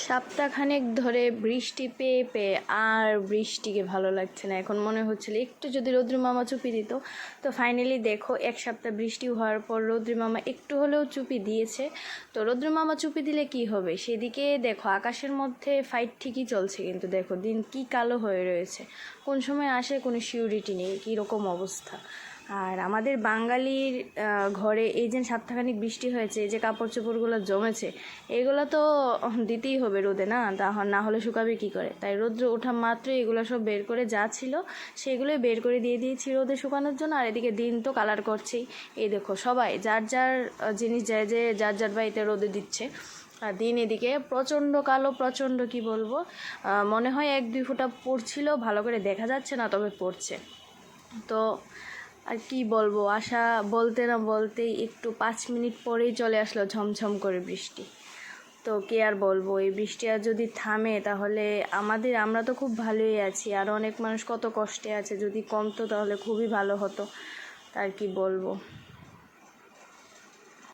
সপ্তাহখানেক ধরে বৃষ্টি পেয়ে পেয়ে আর বৃষ্টিকে ভালো লাগছে না। এখন মনে হচ্ছিল একটু যদি রৌদ্র মামা চুপি দিত। তো ফাইনালি দেখো, এক সপ্তাহ বৃষ্টি হওয়ার পর রৌদ্র মামা একটু হলেও চুপি দিয়েছে। তো রৌদ্র মামা চুপি দিলে কি হবে, সেদিকে দেখো আকাশের মধ্যে ফাইট ঠিকই চলছে, কিন্তু দেখো দিন কি কালো হয়ে রয়েছে, কোন সময় আসে কোনো সিউরিটি নেই, কীরকম অবস্থা। আর আমাদের বাঙালির ঘরে এই যে সপ্তাহখানিক বৃষ্টি হয়েছে, এই যে কাপড় চোপড়গুলো জমেছে, এগুলো তো দিতেই হবে রোদে, না হলে শুকাবে কী করে। তাই রৌদ্র ওঠা মাত্র এগুলো সব বের করে যা ছিল সেগুলোই বের করে দিয়ে দিয়েছি রোদে শুকানোর জন্য। আর এদিকে দিন তো কালার করছেই, এই দেখো সবাই যার যার জিনিস যায় যে যার যার বাড়িতে রোদে দিচ্ছে। আর দিন এদিকে প্রচণ্ড কালো, প্রচণ্ড কি বলবো, মনে হয় 1-2 ফোঁটা পড়ছিল, ভালো করে দেখা যাচ্ছে না, তবে পড়ছে। তো আর কি বলবো, আশা বলতে না বলতেই একটু 5 মিনিট পরেই চলে আসলো ঝমঝম করে বৃষ্টি। তো কে আর বলবো, এই বৃষ্টি আর যদি থামে তাহলে আমরা তো খুব ভালোই আছি, আর অনেক মানুষ কত কষ্টে আছে, যদি কমতো তাহলে খুবই ভালো হতো। আর কি বলবো।